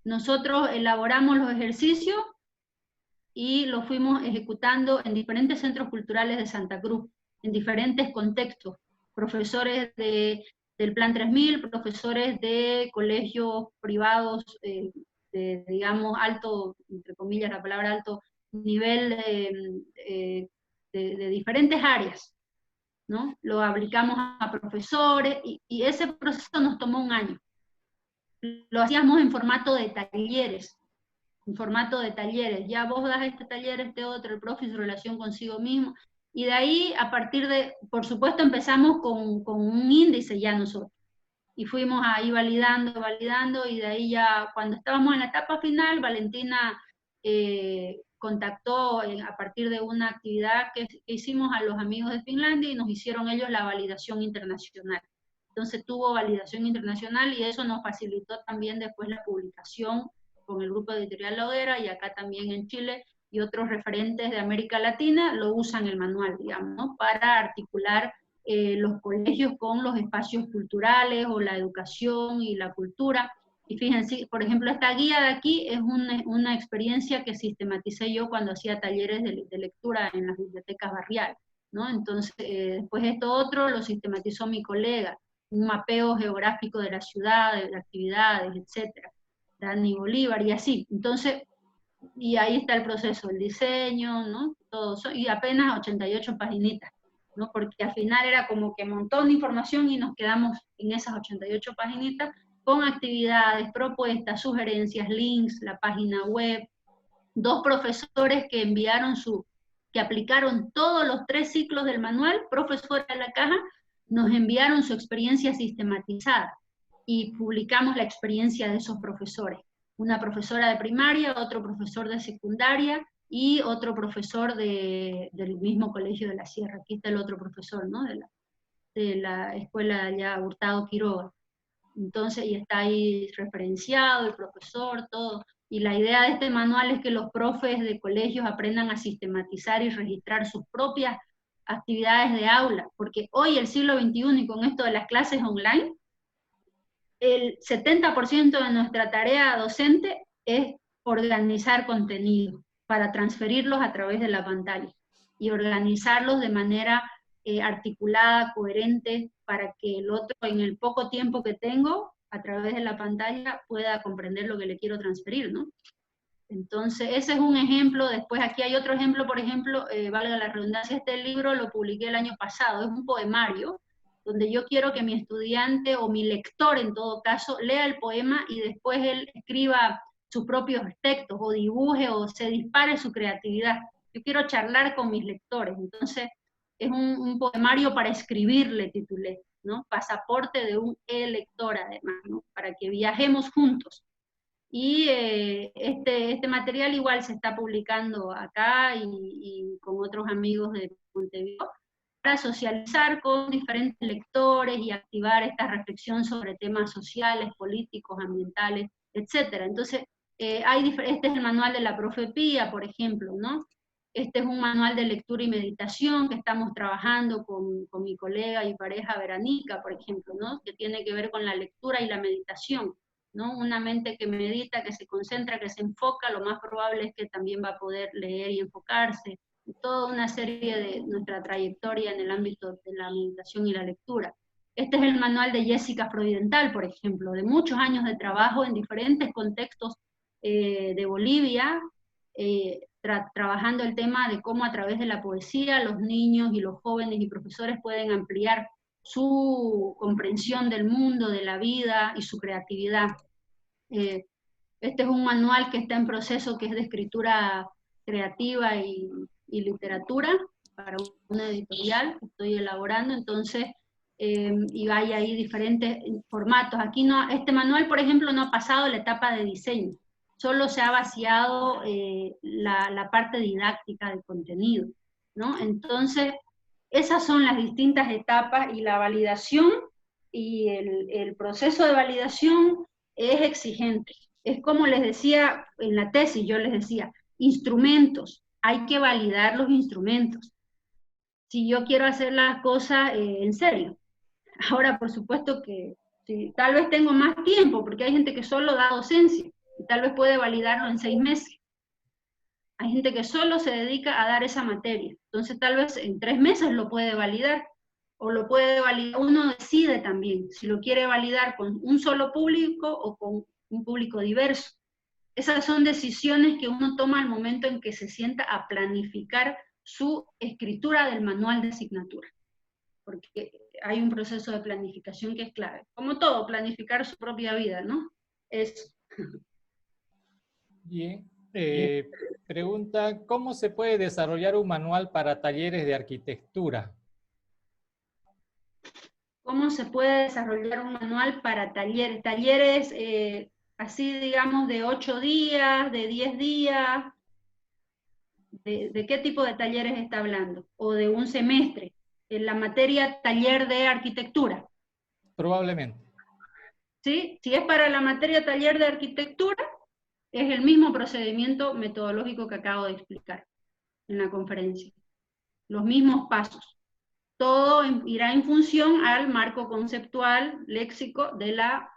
Nosotros elaboramos los ejercicios y los fuimos ejecutando en diferentes centros culturales de Santa Cruz, en diferentes contextos. Profesores del Plan 3000, profesores de colegios privados, de, digamos, alto, entre comillas la palabra alto, nivel de diferentes áreas, ¿no? Lo aplicamos a profesores y ese proceso nos tomó 1 año. Lo hacíamos en formato de talleres, ya vos das este taller, este otro, el profe y su relación consigo mismo, y de ahí, a partir de, por supuesto, empezamos con un índice ya nosotros, y fuimos ahí validando, y de ahí ya, cuando estábamos en la etapa final, Valentina contactó a partir de una actividad que hicimos a los amigos de Finlandia, y nos hicieron ellos la validación internacional. Entonces tuvo validación internacional, y eso nos facilitó también después la publicación con el grupo editorial La Hoguera, y acá también en Chile, y otros referentes de América Latina lo usan el manual, digamos, ¿no? Para articular los colegios con los espacios culturales, o la educación y la cultura. Y fíjense, por ejemplo, esta guía de aquí es una experiencia que sistematicé yo cuando hacía talleres de lectura en las bibliotecas barriales, ¿no? Entonces, después esto otro lo sistematizó mi colega, un mapeo geográfico de la ciudad, de actividades, etcétera. Dani Bolívar, y así. Entonces, y ahí está el proceso, el diseño, ¿no? Todo eso, y apenas 88 paginitas, ¿no? Porque al final era como que un montón de información y nos quedamos en esas 88 paginitas con actividades, propuestas, sugerencias, links, la página web, 2 profesores que enviaron que aplicaron todos los 3 ciclos del manual, profesora de la caja, nos enviaron su experiencia sistematizada, y publicamos la experiencia de esos profesores. Una profesora de primaria, otro profesor de secundaria, y otro profesor del mismo colegio de la Sierra. Aquí está el otro profesor, ¿no? De la escuela allá, Hurtado Quiroga. Entonces, y está ahí referenciado el profesor, todo. Y la idea de este manual es que los profes de colegios aprendan a sistematizar y registrar sus propias actividades de aula, porque hoy, el siglo XXI, y con esto de las clases online, el 70% de nuestra tarea docente es organizar contenido para transferirlos a través de la pantalla, y organizarlos de manera articulada, coherente, para que el otro, en el poco tiempo que tengo, a través de la pantalla, pueda comprender lo que le quiero transferir, ¿no? Entonces, ese es un ejemplo. Después aquí hay otro ejemplo, por ejemplo, valga la redundancia, este libro lo publiqué el año pasado, es un poemario, donde yo quiero que mi estudiante, o mi lector en todo caso, lea el poema y después él escriba sus propios textos, o dibuje, o se dispare su creatividad. Yo quiero charlar con mis lectores, entonces es un poemario para escribir, le titulé, ¿no? Pasaporte de un lector, además, ¿no? Para que viajemos juntos. Y este material igual se está publicando acá y con otros amigos de Montevideo, para socializar con diferentes lectores y activar esta reflexión sobre temas sociales, políticos, ambientales, etc. Entonces, este es el manual de la profe Pía, por ejemplo, ¿no? Este es un manual de lectura y meditación que estamos trabajando con mi colega y pareja Veranica, por ejemplo, ¿no? Que tiene que ver con la lectura y la meditación, ¿no? Una mente que medita, que se concentra, que se enfoca, lo más probable es que también va a poder leer y enfocarse. Toda una serie de nuestra trayectoria en el ámbito de la meditación y la lectura. Este es el manual de Jessica Freudenthal, por ejemplo, de muchos años de trabajo en diferentes contextos de Bolivia, trabajando el tema de cómo a través de la poesía los niños y los jóvenes y profesores pueden ampliar su comprensión del mundo, de la vida y su creatividad. Este es un manual que está en proceso, que es de escritura creativa y literatura, para una editorial que estoy elaborando, entonces, y hay ahí diferentes formatos. Aquí no, este manual, por ejemplo, no ha pasado la etapa de diseño, solo se ha vaciado la parte didáctica del contenido, ¿no? Entonces, esas son las distintas etapas, y la validación y el proceso de validación es exigente. Es como les decía en la tesis, yo les decía, instrumentos, hay que validar los instrumentos. Si yo quiero hacer las cosas en serio. Ahora, por supuesto que sí, tal vez tengo más tiempo, porque hay gente que solo da docencia, y tal vez puede validarlo en 6 meses. Hay gente que solo se dedica a dar esa materia, entonces tal vez en 3 meses lo puede validar, o lo puede validar, uno decide también si lo quiere validar con un solo público o con un público diverso. Esas son decisiones que uno toma al momento en que se sienta a planificar su escritura del manual de asignatura, porque hay un proceso de planificación que es clave. Como todo, planificar su propia vida, ¿no? Eso. Bien. Pregunta, ¿cómo se puede desarrollar un manual para talleres de arquitectura? ¿Cómo se puede desarrollar un manual para talleres? Talleres así, digamos, de 8 días, de 10 días. ¿De qué tipo de talleres está hablando? ¿O de un semestre? En la materia taller de arquitectura. Probablemente. ¿Sí? Si es para la materia taller de arquitectura, es el mismo procedimiento metodológico que acabo de explicar en la conferencia. Los mismos pasos. Todo irá en función al marco conceptual, léxico de la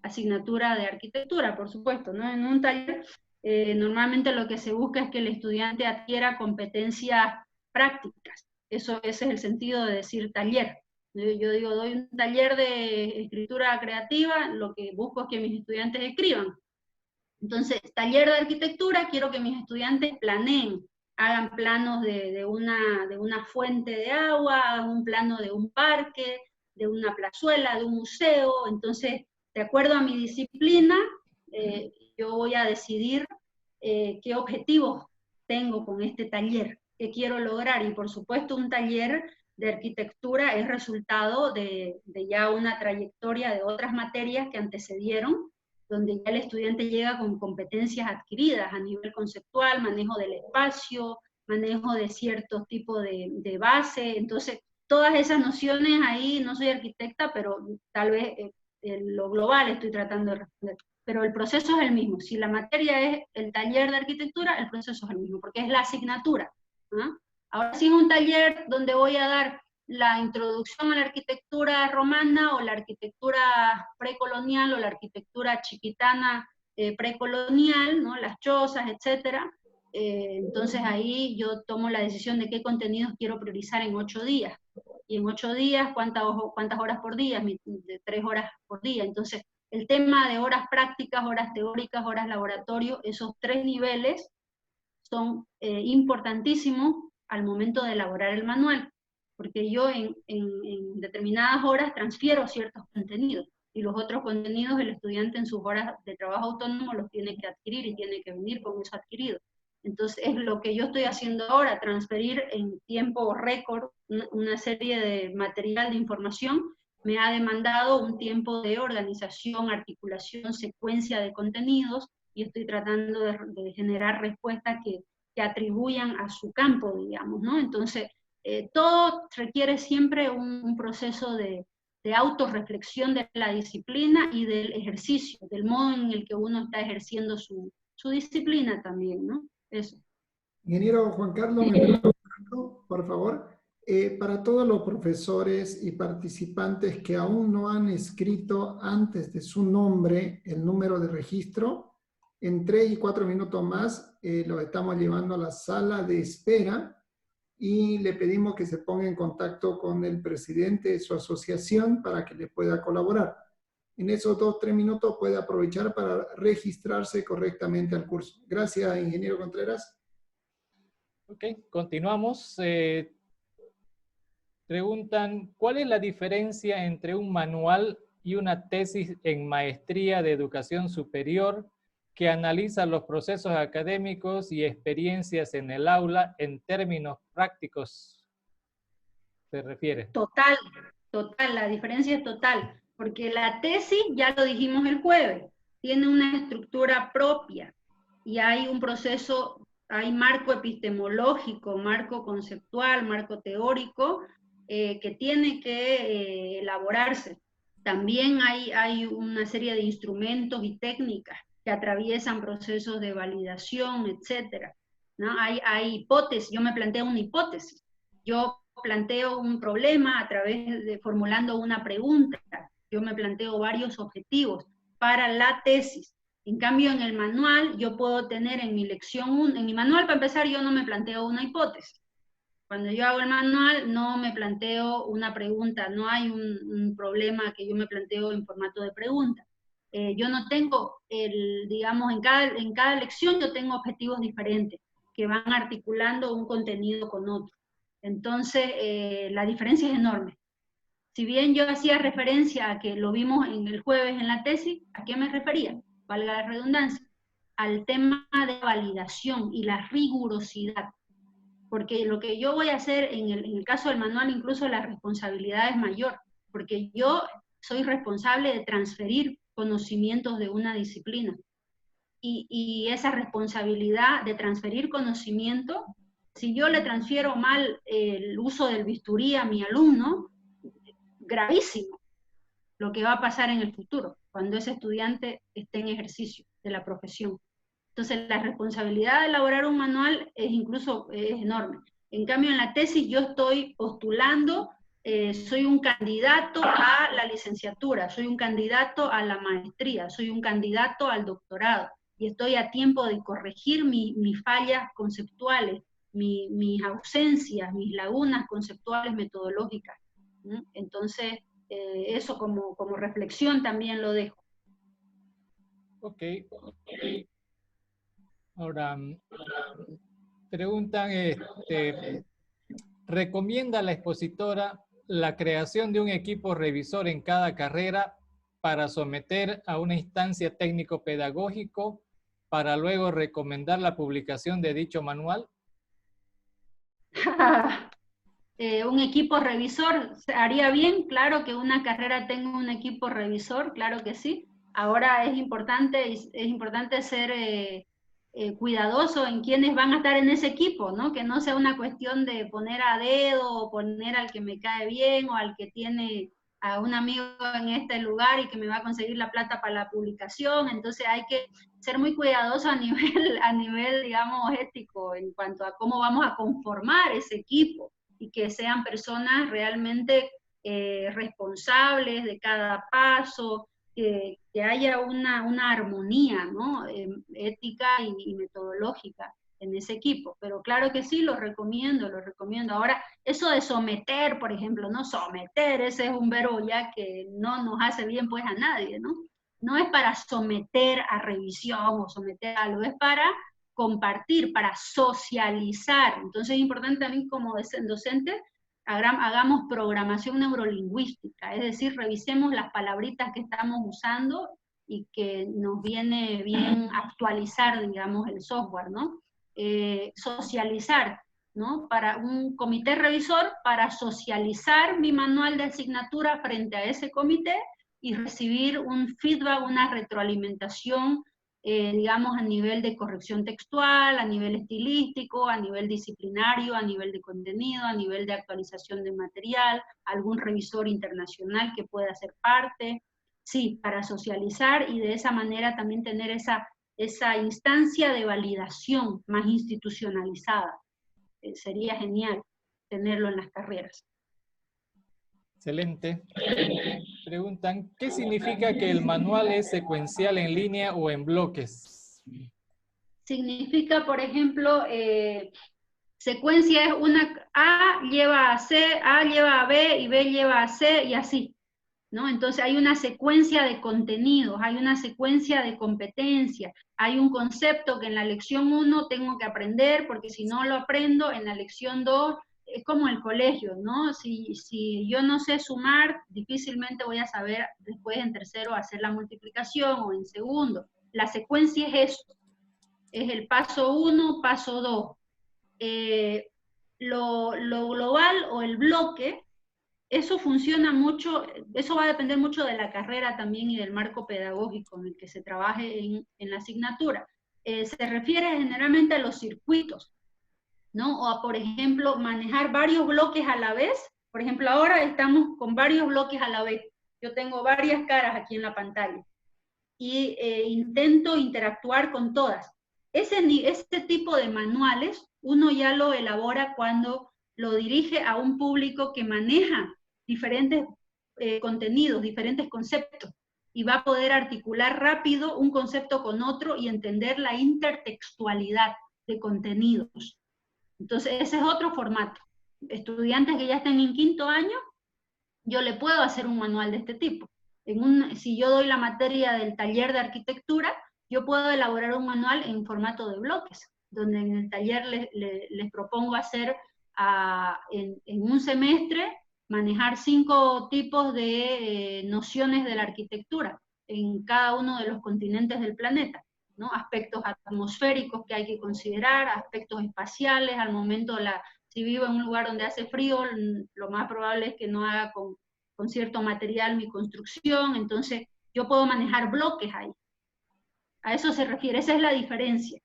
asignatura de arquitectura, por supuesto, ¿no? En un taller, normalmente lo que se busca es que el estudiante adquiera competencias prácticas. Ese es el sentido de decir taller. Yo digo, doy un taller de escritura creativa, lo que busco es que mis estudiantes escriban. Entonces, taller de arquitectura, quiero que mis estudiantes planeen, hagan planos de una fuente de agua, hagan un plano de un parque, de una plazuela, de un museo. Entonces, de acuerdo a mi disciplina, yo voy a decidir qué objetivos tengo con este taller, qué quiero lograr. Y por supuesto, un taller de arquitectura es resultado de ya una trayectoria de otras materias que antecedieron, donde ya el estudiante llega con competencias adquiridas a nivel conceptual, manejo del espacio, manejo de ciertos tipos de base. Entonces, todas esas nociones ahí, no soy arquitecta, pero tal vez en lo global estoy tratando de responder. Pero el proceso es el mismo. Si la materia es el taller de arquitectura, el proceso es el mismo, porque es la asignatura. ¿Ah? Ahora, si es un taller donde voy a dar la introducción a la arquitectura romana, o la arquitectura precolonial, o la arquitectura chiquitana precolonial, ¿no? Las chozas, etcétera. Entonces ahí yo tomo la decisión de qué contenidos quiero priorizar en 8 días. Y en 8 días, ¿cuántas horas por día? De 3 horas por día. Entonces, el tema de horas prácticas, horas teóricas, horas laboratorio, esos 3 niveles son importantísimos al momento de elaborar el manual, porque yo en determinadas horas transfiero ciertos contenidos, y los otros contenidos el estudiante en sus horas de trabajo autónomo los tiene que adquirir y tiene que venir con eso adquirido. Entonces es lo que yo estoy haciendo ahora, transferir en tiempo récord una serie de material de información. Me ha demandado un tiempo de organización, articulación, secuencia de contenidos, y estoy tratando de generar respuestas que atribuyan a su campo, digamos, ¿no? Entonces, todo requiere siempre un proceso de autorreflexión de la disciplina y del ejercicio, del modo en el que uno está ejerciendo su disciplina también, ¿no? Eso. Ingeniero Juan Carlos, ¿me pregunto, por favor? Para todos los profesores y participantes que aún no han escrito antes de su nombre el número de registro, en 3 y 4 minutos más los estamos llevando a la sala de espera, y le pedimos que se ponga en contacto con el presidente de su asociación para que le pueda colaborar. En esos 2 o 3 minutos puede aprovechar para registrarse correctamente al curso. Gracias, ingeniero Contreras. Ok, continuamos. Preguntan, ¿cuál es la diferencia entre un manual y una tesis en maestría de educación superior que analiza los procesos académicos y experiencias en el aula en términos prácticos se refiere. Total, total, la diferencia es total, porque la tesis, ya lo dijimos el jueves, tiene una estructura propia y hay un proceso, hay marco epistemológico, marco conceptual, marco teórico, que tiene que elaborarse. También hay una serie de instrumentos y técnicas que atraviesan procesos de validación, etcétera, ¿no? Hay hipótesis, yo me planteo una hipótesis, yo planteo un problema a través de formulando una pregunta, yo me planteo varios objetivos para la tesis. En cambio, en el manual, yo puedo tener en mi lección 1, en mi manual, para empezar, yo no me planteo una hipótesis. Cuando yo hago el manual, no me planteo una pregunta, no hay un problema que yo me planteo en formato de pregunta. Yo no tengo, digamos, en cada lección yo tengo objetivos diferentes que van articulando un contenido con otro. Entonces, la diferencia es enorme. Si bien yo hacía referencia a que lo vimos en el jueves en la tesis, ¿a qué me refería? Valga la redundancia, al tema de validación y la rigurosidad. Porque lo que yo voy a hacer en el caso del manual, incluso la responsabilidad es mayor, porque yo soy responsable de transferir conocimientos de una disciplina. Y esa responsabilidad de transferir conocimiento, si yo le transfiero mal el uso del bisturí a mi alumno, gravísimo lo que va a pasar en el futuro, cuando ese estudiante esté en ejercicio de la profesión. Entonces, la responsabilidad de elaborar un manual es enorme. En cambio, en la tesis yo estoy postulando, soy un candidato a la licenciatura, soy un candidato a la maestría, soy un candidato al doctorado, y estoy a tiempo de corregir mis fallas conceptuales, mis ausencias, mis lagunas conceptuales metodológicas. Entonces, eso como reflexión también lo dejo. Ok. Ahora, preguntan, ¿recomienda la expositora la creación de un equipo revisor en cada carrera para someter a una instancia técnico-pedagógico para luego recomendar la publicación de dicho manual? Un equipo revisor, ¿haría bien? Claro que una carrera tenga un equipo revisor, claro que sí. Ahora es importante ser cuidadoso en quienes van a estar en ese equipo, ¿no? Que no sea una cuestión de poner a dedo o poner al que me cae bien o al que tiene a un amigo en este lugar y que me va a conseguir la plata para la publicación. Entonces hay que ser muy cuidadoso a nivel, digamos, ético en cuanto a cómo vamos a conformar ese equipo y que sean personas realmente responsables de cada paso, que haya una armonía, ¿no? Ética y metodológica en ese equipo. Pero claro que sí, lo recomiendo. Ahora, eso de someter, por ejemplo, ¿no? Someter, ese es un verbo ya que no nos hace bien pues a nadie, ¿no? No es para someter a revisión o someter a algo, es para compartir, para socializar. Entonces es importante también como docentes hagamos programación neurolingüística, es decir, revisemos las palabritas que estamos usando y que nos viene bien actualizar, digamos, el software, ¿no? Socializar, ¿no? Para un comité revisor, para socializar mi manual de asignatura frente a ese comité y recibir un feedback, una retroalimentación, digamos, a nivel de corrección textual, a nivel estilístico, a nivel disciplinario, a nivel de contenido, a nivel de actualización de material, algún revisor internacional que pueda ser parte, sí, para socializar y de esa manera también tener esa instancia de validación más institucionalizada. Sería genial tenerlo en las carreras. Excelente. Preguntan, ¿qué significa que el manual es secuencial en línea o en bloques? Significa, por ejemplo, secuencia es una A lleva a C, A lleva a B y B lleva a C y así, ¿no? Entonces hay una secuencia de contenidos, hay una secuencia de competencias, hay un concepto que en la lección 1 tengo que aprender porque si no lo aprendo en la lección 2 es como el colegio, ¿no? Si yo no sé sumar, difícilmente voy a saber después en tercero hacer la multiplicación o en segundo. La secuencia es eso, es el paso 1, paso 2. lo global o el bloque, eso funciona mucho, eso va a depender mucho de la carrera también y del marco pedagógico en el que se trabaje en la asignatura. Se refiere generalmente a los circuitos, ¿no? O a, por ejemplo, manejar varios bloques a la vez. Por ejemplo, ahora estamos con varios bloques a la vez. Yo tengo varias caras aquí en la pantalla y intento interactuar con todas. Ese tipo de manuales uno ya lo elabora cuando lo dirige a un público que maneja diferentes contenidos, diferentes conceptos, y va a poder articular rápido un concepto con otro y entender la intertextualidad de contenidos. Entonces, ese es otro formato. Estudiantes que ya estén en quinto año, yo le puedo hacer un manual de este tipo. Si yo doy la materia del taller de arquitectura, yo puedo elaborar un manual en formato de bloques, donde en el taller les propongo hacer en un semestre, manejar 5 tipos de nociones de la arquitectura en cada uno de los continentes del planeta, ¿no? Aspectos atmosféricos que hay que considerar, aspectos espaciales, al momento si vivo en un lugar donde hace frío, lo más probable es que no haga con cierto material mi construcción, entonces yo puedo manejar bloques ahí. A eso se refiere, esa es la diferencia.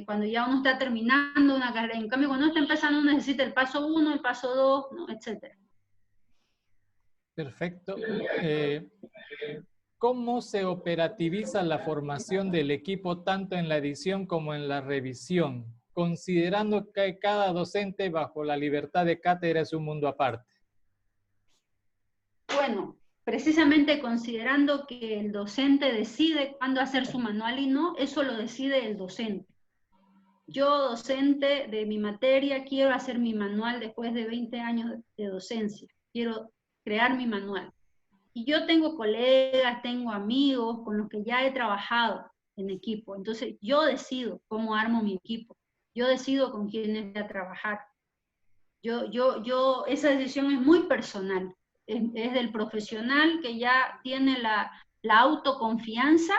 Cuando ya uno está terminando una carrera, en cambio cuando uno está empezando uno necesita el paso 1, el paso 2, ¿no? Etcétera. Perfecto. ¿Cómo se operativiza la formación del equipo tanto en la edición como en la revisión, considerando que cada docente bajo la libertad de cátedra es un mundo aparte? Bueno, precisamente considerando que el docente decide cuándo hacer su manual y no, eso lo decide el docente. Yo, docente de mi materia, quiero hacer mi manual después de 20 años de docencia. Quiero crear mi manual. Y yo tengo colegas, tengo amigos con los que ya he trabajado en equipo. Entonces, yo decido cómo armo mi equipo. Yo decido con quiénes voy a trabajar. Esa decisión es muy personal. Es del profesional que ya tiene la autoconfianza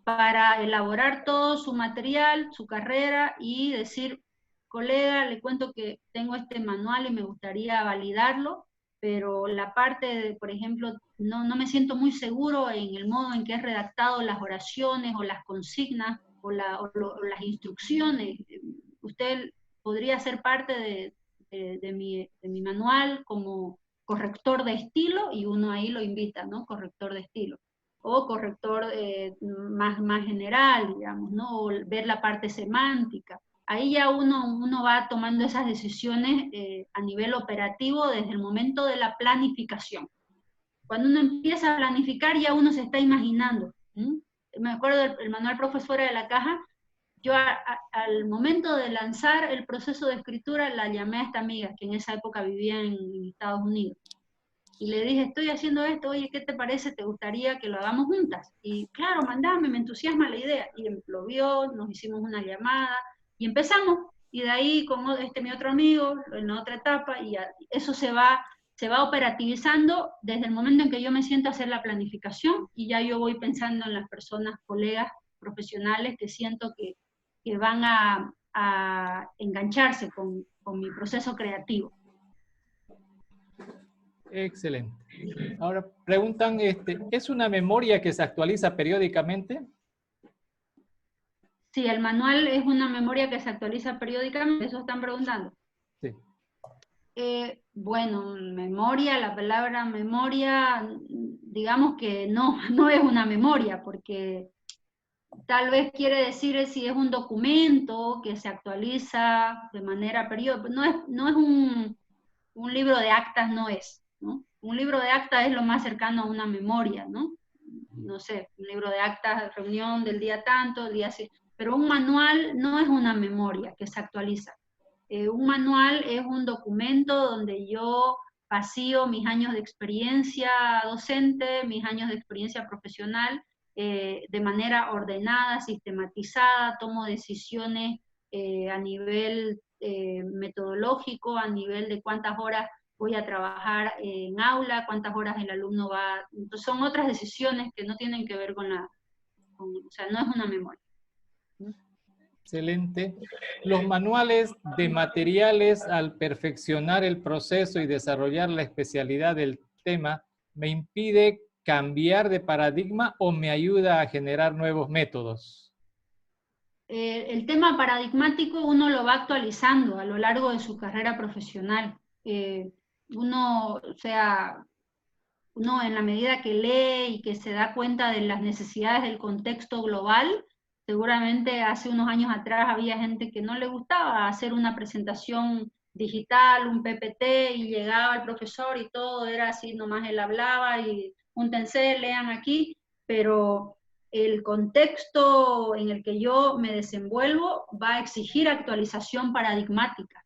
para elaborar todo su material, su carrera y decir, colega, le cuento que tengo este manual y me gustaría validarlo, pero la parte de, por ejemplo, no me siento muy seguro en el modo en que he redactado las oraciones o las consignas o las instrucciones. Usted podría ser parte de mi manual como corrector de estilo, y uno ahí lo invita, ¿no? Corrector de estilo. O corrector más general, digamos, ¿no? O ver la parte semántica. Ahí ya uno va tomando esas decisiones a nivel operativo desde el momento de la planificación. Cuando uno empieza a planificar, ya uno se está imaginando. Me acuerdo del manual Profe Fuera de la Caja. Yo al momento de lanzar el proceso de escritura la llamé a esta amiga que en esa época vivía en Estados Unidos y le dije, estoy haciendo esto, oye, ¿qué te parece? ¿Te gustaría que lo hagamos juntas? Y claro, mandame, me entusiasma la idea. Y lo vio, nos hicimos una llamada y empezamos. Y de ahí con mi otro amigo en otra etapa, y eso se va operativizando desde el momento en que yo me siento a hacer la planificación, y ya yo voy pensando en las personas, colegas profesionales que siento que van a engancharse con mi proceso creativo. Excelente. Ahora preguntan, ¿es una memoria que se actualiza periódicamente? Sí, el manual es una memoria que se actualiza periódicamente, eso están preguntando. Sí. Bueno, memoria, la palabra memoria, digamos que no es una memoria, porque tal vez quiere decir si es un documento que se actualiza de manera periódica. No es un libro de actas, no es, ¿no? Un libro de actas es lo más cercano a una memoria, ¿no? No sé, un libro de actas, reunión del día tanto, el día así. Pero un manual no es una memoria que se actualiza. Un manual es un documento donde yo vacío mis años de experiencia docente, mis años de experiencia profesional, de manera ordenada, sistematizada, tomo decisiones a nivel metodológico, a nivel de cuántas horas voy a trabajar en aula, cuántas horas el alumno va. Entonces son otras decisiones que no tienen que ver con o sea, no es una memoria. Excelente. Los manuales de materiales al perfeccionar el proceso y desarrollar la especialidad del tema, ¿me impide cambiar de paradigma o me ayuda a generar nuevos métodos? El tema paradigmático uno lo va actualizando a lo largo de su carrera profesional. Uno en la medida que lee y que se da cuenta de las necesidades del contexto global, seguramente hace unos años atrás había gente que no le gustaba hacer una presentación digital, un PPT, y llegaba el profesor y todo era así, nomás él hablaba y júntense, lean aquí, pero el contexto en el que yo me desenvuelvo va a exigir actualización paradigmática,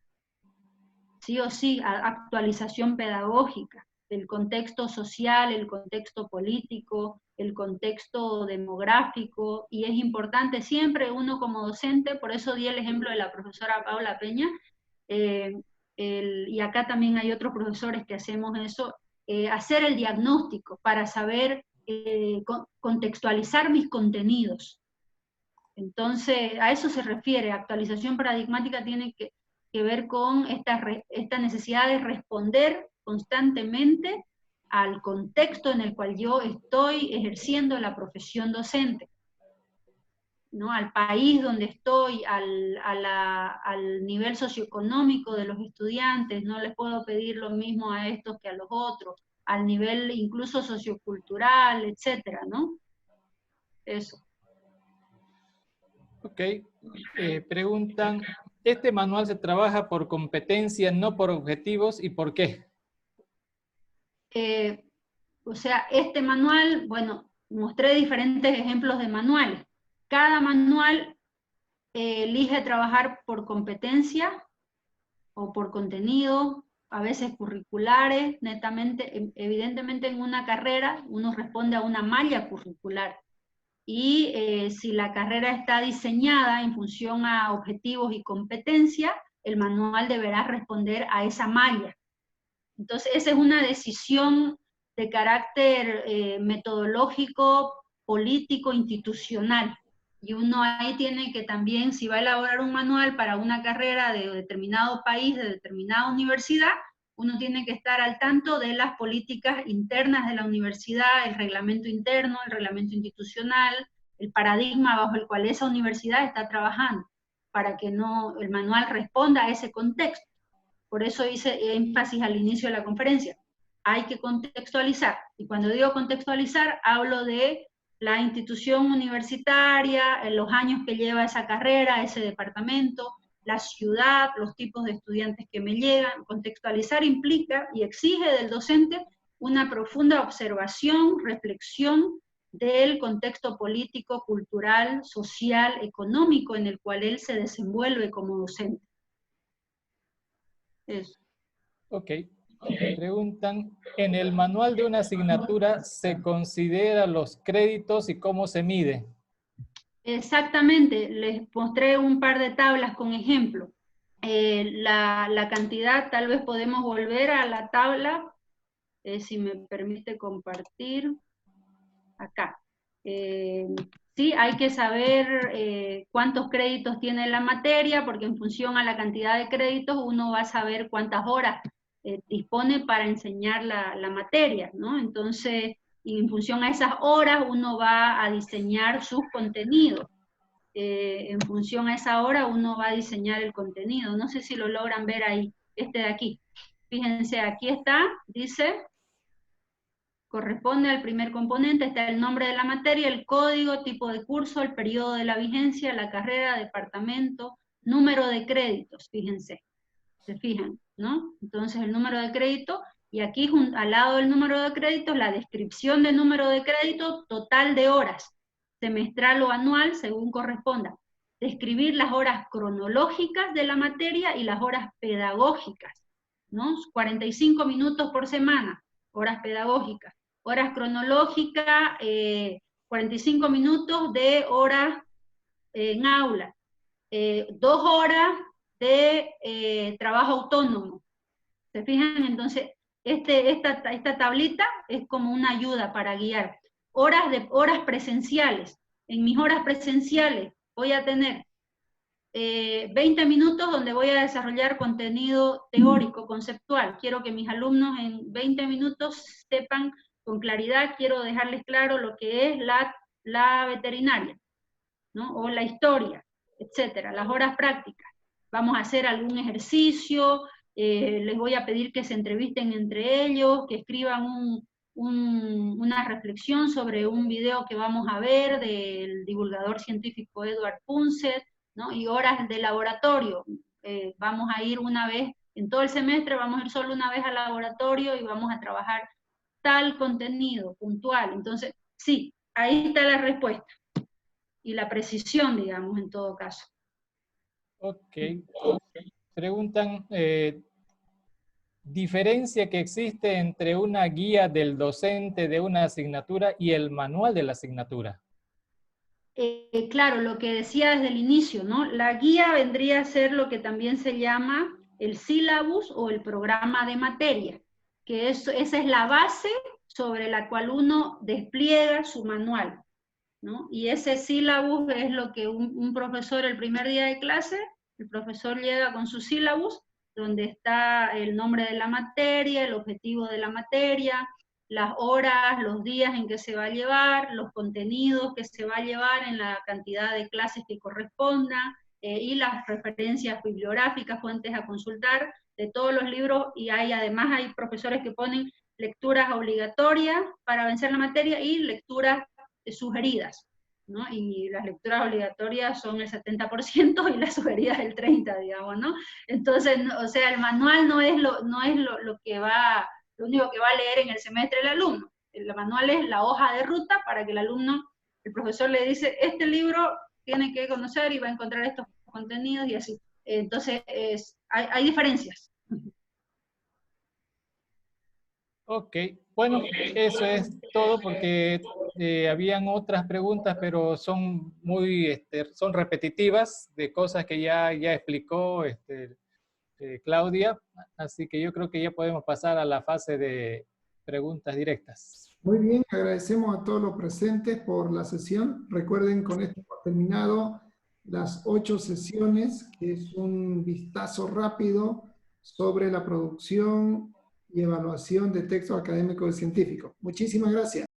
sí o sí, actualización pedagógica, el contexto social, el contexto político, el contexto demográfico, y es importante siempre uno como docente, por eso di el ejemplo de la profesora Paula Peña, y acá también hay otros profesores que hacemos eso, hacer el diagnóstico para saber contextualizar mis contenidos. Entonces, a eso se refiere, actualización paradigmática tiene que ver con esta necesidad de responder constantemente al contexto en el cual yo estoy ejerciendo la profesión docente, ¿no? Al país donde estoy, al nivel socioeconómico de los estudiantes, no les puedo pedir lo mismo a estos que a los otros, al nivel incluso sociocultural, etcétera, ¿no? Eso. Ok. Preguntan, ¿este manual se trabaja por competencia, no por objetivos, y por qué? O sea, este manual, bueno, mostré diferentes ejemplos de manuales. Cada manual elige trabajar por competencia o por contenido, a veces curriculares, netamente, evidentemente en una carrera uno responde a una malla curricular. Y si la carrera está diseñada en función a objetivos y competencia, el manual deberá responder a esa malla. Entonces, esa es una decisión de carácter metodológico, político, institucional. Y uno ahí tiene que también, si va a elaborar un manual para una carrera de determinado país, de determinada universidad, uno tiene que estar al tanto de las políticas internas de la universidad, el reglamento interno, el reglamento institucional, el paradigma bajo el cual esa universidad está trabajando, para que no, el manual responda a ese contexto. Por eso hice énfasis al inicio de la conferencia. Hay que contextualizar. Y cuando digo contextualizar, hablo de la institución universitaria, en los años que lleva esa carrera, ese departamento, la ciudad, los tipos de estudiantes que me llegan. Contextualizar implica y exige del docente una profunda observación, reflexión del contexto político, cultural, social, económico en el cual él se desenvuelve como docente. Eso. Ok. Preguntan, ¿en el manual de una asignatura se considera los créditos y cómo se mide? Exactamente, les mostré un par de tablas con ejemplo. La cantidad, tal vez podemos volver a la tabla, si me permite compartir, acá. Sí, hay que saber cuántos créditos tiene la materia, porque en función a la cantidad de créditos uno va a saber cuántas horas dispone para enseñar la materia, ¿no? Entonces, y en función a esas horas uno va a diseñar sus contenidos. En función a esa hora uno va a diseñar el contenido. No sé si lo logran ver ahí, este de aquí. Fíjense, aquí está, dice, corresponde al primer componente, está el nombre de la materia, el código, tipo de curso, el periodo de la vigencia, la carrera, departamento, número de créditos, fíjense, se fijan, ¿no? Entonces el número de crédito, y aquí al lado del número de créditos, la descripción del número de crédito, total de horas, semestral o anual, según corresponda. Describir las horas cronológicas de la materia y las horas pedagógicas, ¿no? 45 minutos por semana, horas pedagógicas. Horas cronológicas, 45 minutos de horas en aula. 2 horas de trabajo autónomo. ¿Se fijan? Entonces, esta tablita es como una ayuda para guiar. Horas presenciales. En mis horas presenciales voy a tener 20 minutos donde voy a desarrollar contenido teórico, conceptual. Quiero que mis alumnos en 20 minutos sepan con claridad, quiero dejarles claro lo que es la veterinaria, ¿no? O la historia, etcétera, las horas prácticas. Vamos a hacer algún ejercicio, les voy a pedir que se entrevisten entre ellos, que escriban una reflexión sobre un video que vamos a ver del divulgador científico Edward Punset, ¿no? Y horas de laboratorio. Vamos a ir una vez, en todo el semestre vamos a ir solo una vez al laboratorio y vamos a trabajar tal contenido puntual. Entonces, sí, ahí está la respuesta. Y la precisión, digamos, en todo caso. Ok. Preguntan, diferencia que existe entre una guía del docente de una asignatura y el manual de la asignatura. Claro, lo que decía desde el inicio, ¿no? La guía vendría a ser lo que también se llama el sílabus o el programa de materia, que esa es la base sobre la cual uno despliega su manual, ¿no? Y ese sílabus es lo que un profesor el primer día de clase, el profesor llega con su sílabus, donde está el nombre de la materia, el objetivo de la materia, las horas, los días en que se va a llevar, los contenidos que se va a llevar en la cantidad de clases que corresponda, y las referencias bibliográficas, fuentes a consultar de todos los libros, y además hay profesores que ponen lecturas obligatorias para vencer la materia y lecturas sugeridas, ¿no? Y las lecturas obligatorias son el 70% y las sugeridas el 30%, digamos, ¿no? Entonces, o sea, el manual no es lo único que va a leer en el semestre el alumno. El manual es la hoja de ruta para que el alumno, el profesor le dice, este libro tiene que conocer y va a encontrar estos contenidos y así. Entonces, hay diferencias. Ok, bueno, eso es todo porque habían otras preguntas, pero son son repetitivas de cosas que ya explicó Claudia, así que yo creo que ya podemos pasar a la fase de preguntas directas. Muy bien, agradecemos a todos los presentes por la sesión. Recuerden, con esto hemos terminado las 8 sesiones, que es un vistazo rápido sobre la producción y evaluación de textos académicos y científicos. Muchísimas gracias.